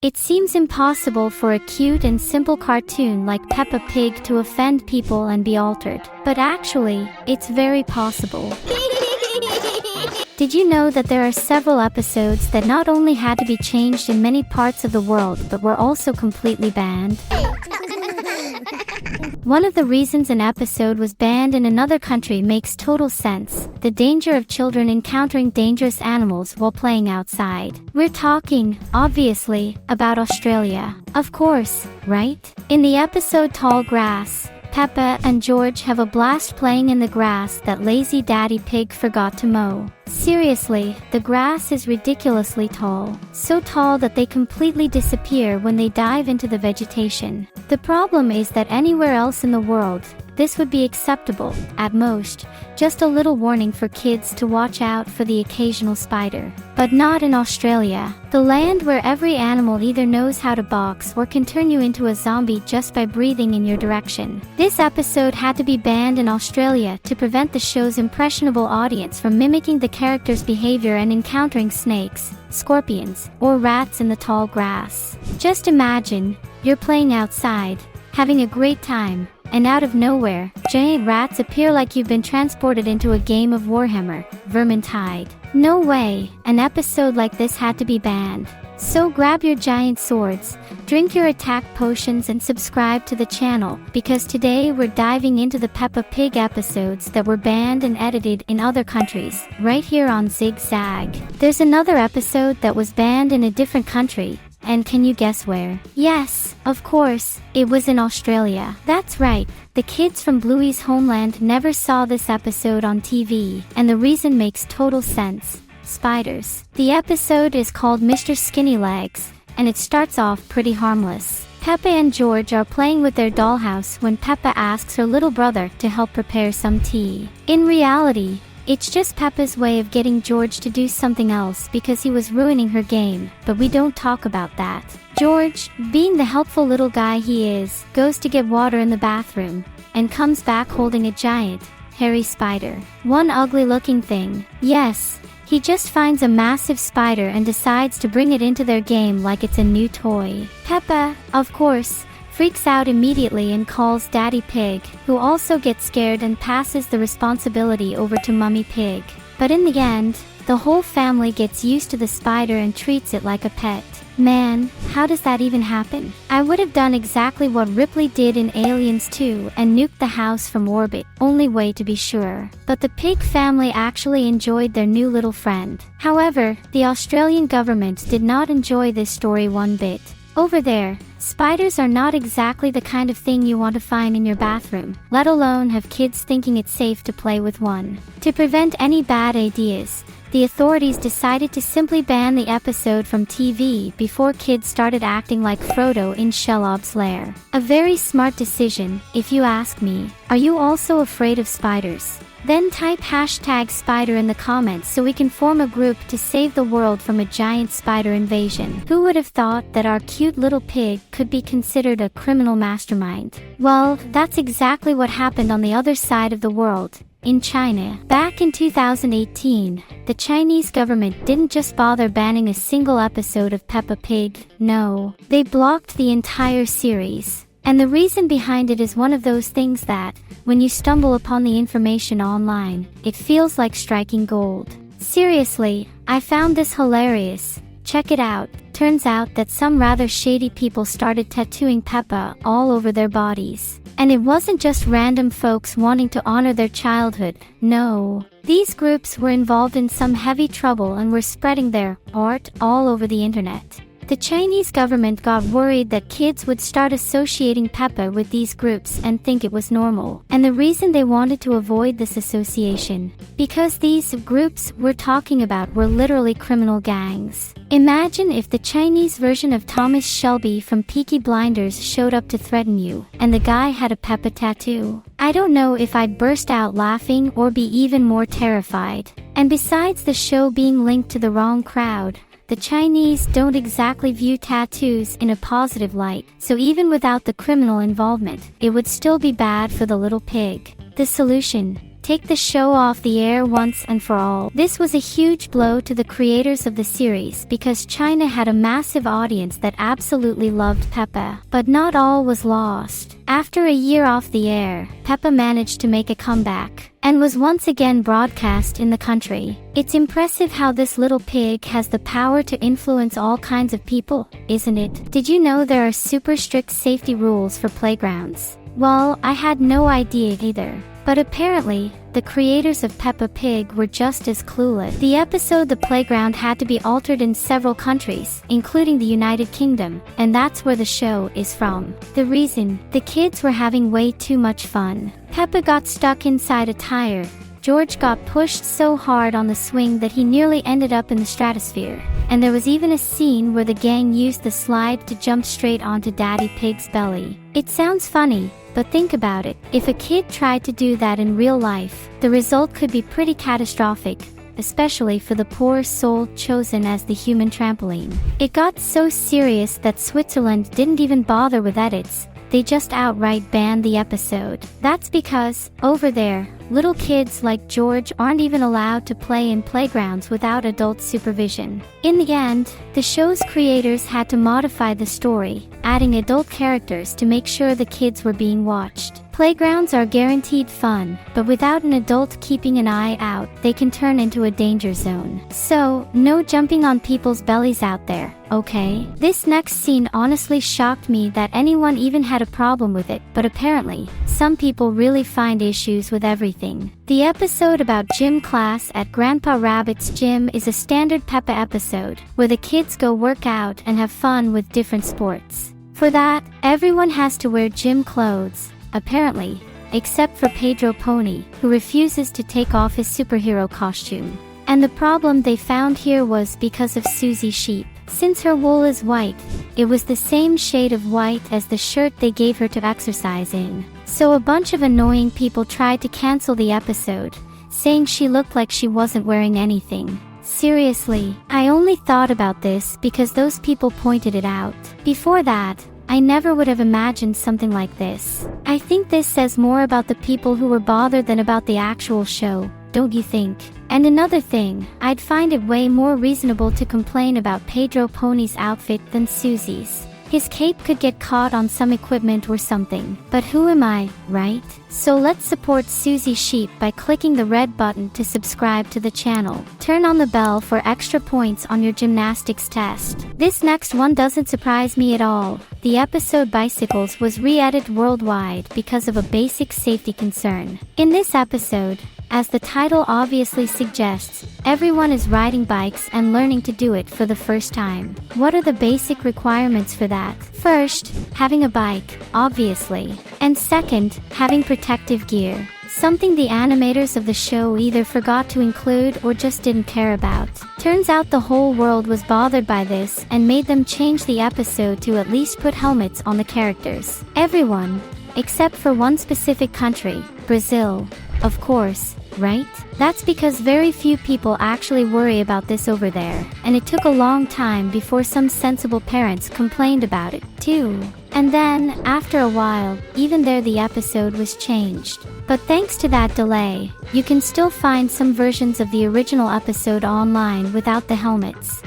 It seems impossible for a cute and simple cartoon like Peppa Pig to offend people and be altered. But actually, it's very possible. Did you know that there are several episodes that not only had to be changed in many parts of the world but were also completely banned? One of the reasons an episode was banned in another country makes total sense: the danger of children encountering dangerous animals while playing outside. We're talking, obviously, about Australia. Of course, right? In the episode Tall Grass, Peppa and George have a blast playing in the grass that lazy Daddy Pig forgot to mow. Seriously, the grass is ridiculously tall. So tall that they completely disappear when they dive into the vegetation. The problem is that anywhere else in the world, this would be acceptable, at most, just a little warning for kids to watch out for the occasional spider. But not in Australia, the land where every animal either knows how to box or can turn you into a zombie just by breathing in your direction. This episode had to be banned in Australia to prevent the show's impressionable audience from mimicking the character's behavior and encountering snakes, scorpions, or rats in the tall grass. Just imagine, you're playing outside, having a great time, and out of nowhere, giant rats appear like you've been transported into a game of Warhammer, Vermintide. No way, an episode like this had to be banned. So grab your giant swords, drink your attack potions and subscribe to the channel, because today we're diving into the Peppa Pig episodes that were banned and edited in other countries, right here on Zigzag. There's another episode that was banned in a different country. And can you guess where? Yes, of course, it was in Australia. That's right, the kids from Bluey's homeland never saw this episode on TV, and the reason makes total sense: spiders. The episode is called Mr. Skinny Legs, and it starts off pretty harmless. Peppa and George are playing with their dollhouse when Peppa asks her little brother to help prepare some tea. In reality, it's just Peppa's way of getting George to do something else because he was ruining her game, but we don't talk about that. George, being the helpful little guy he is, goes to get water in the bathroom, and comes back holding a giant, hairy spider. One ugly-looking thing. Yes, he just finds a massive spider and decides to bring it into their game like it's a new toy. Peppa, of course, freaks out immediately and calls Daddy Pig, who also gets scared and passes the responsibility over to Mummy Pig. But in the end, the whole family gets used to the spider and treats it like a pet. Man, how does that even happen? I would have done exactly what Ripley did in Aliens 2 and nuked the house from orbit, only way to be sure. But the pig family actually enjoyed their new little friend. However, the Australian government did not enjoy this story one bit. Over there, spiders are not exactly the kind of thing you want to find in your bathroom, let alone have kids thinking it's safe to play with one. To prevent any bad ideas, the authorities decided to simply ban the episode from TV before kids started acting like Frodo in Shelob's lair. A very smart decision, if you ask me. Are you also afraid of spiders? Then type #spider in the comments so we can form a group to save the world from a giant spider invasion. Who would have thought that our cute little pig could be considered a criminal mastermind? Well, that's exactly what happened on the other side of the world, in China. Back in 2018, the Chinese government didn't just bother banning a single episode of Peppa Pig, no, they blocked the entire series. And the reason behind it is one of those things that, when you stumble upon the information online, it feels like striking gold. Seriously, I found this hilarious. Check it out. Turns out that some rather shady people started tattooing Peppa all over their bodies. And it wasn't just random folks wanting to honor their childhood, no. These groups were involved in some heavy trouble and were spreading their art all over the internet. The Chinese government got worried that kids would start associating Peppa with these groups and think it was normal. And the reason they wanted to avoid this association, because these groups we're talking about were literally criminal gangs. Imagine if the Chinese version of Thomas Shelby from Peaky Blinders showed up to threaten you, and the guy had a Peppa tattoo. I don't know if I'd burst out laughing or be even more terrified. And besides the show being linked to the wrong crowd, the Chinese don't exactly view tattoos in a positive light, so even without the criminal involvement, it would still be bad for the little pig. The solution: take the show off the air once and for all. This was a huge blow to the creators of the series because China had a massive audience that absolutely loved Peppa. But not all was lost. After a year off the air, Peppa managed to make a comeback and was once again broadcast in the country. It's impressive how this little pig has the power to influence all kinds of people, isn't it? Did you know there are super strict safety rules for playgrounds? Well, I had no idea either. But apparently, the creators of Peppa Pig were just as clueless. The episode The Playground had to be altered in several countries, including the United Kingdom, and that's where the show is from. The reason? The kids were having way too much fun. Peppa got stuck inside a tire. George got pushed so hard on the swing that he nearly ended up in the stratosphere. And there was even a scene where the gang used the slide to jump straight onto Daddy Pig's belly. It sounds funny, but think about it. If a kid tried to do that in real life, the result could be pretty catastrophic, especially for the poor soul chosen as the human trampoline. It got so serious that Switzerland didn't even bother with edits. They just outright banned the episode. That's because, over there, little kids like George aren't even allowed to play in playgrounds without adult supervision. In the end, the show's creators had to modify the story, adding adult characters to make sure the kids were being watched. Playgrounds are guaranteed fun, but without an adult keeping an eye out, they can turn into a danger zone. So, no jumping on people's bellies out there, okay? This next scene honestly shocked me that anyone even had a problem with it, but apparently, some people really find issues with everything. The episode about gym class at Grandpa Rabbit's gym is a standard Peppa episode, where the kids go work out and have fun with different sports. For that, everyone has to wear gym clothes, apparently, except for Pedro Pony, who refuses to take off his superhero costume. And the problem they found here was because of Susie Sheep. Since her wool is white, it was the same shade of white as the shirt they gave her to exercise in. So a bunch of annoying people tried to cancel the episode, saying she looked like she wasn't wearing anything. Seriously, I only thought about this because those people pointed it out. Before that, I never would have imagined something like this. I think this says more about the people who were bothered than about the actual show, don't you think? And another thing, I'd find it way more reasonable to complain about Pedro Pony's outfit than Susie's. His cape could get caught on some equipment or something. But who am I, right? So let's support Susie Sheep by clicking the red button to subscribe to the channel. Turn on the bell for extra points on your gymnastics test. This next one doesn't surprise me at all. The episode Bicycles was re-edited worldwide because of a basic safety concern. In this episode, as the title obviously suggests, everyone is riding bikes and learning to do it for the first time. What are the basic requirements for that? First, having a bike, obviously. And second, having protective gear. Something the animators of the show either forgot to include or just didn't care about. Turns out the whole world was bothered by this and made them change the episode to at least put helmets on the characters. Everyone, except for one specific country, Brazil. Of course, right? That's because very few people actually worry about this over there, and it took a long time before some sensible parents complained about it, too. And then, after a while, even there the episode was changed. But thanks to that delay, you can still find some versions of the original episode online without the helmets.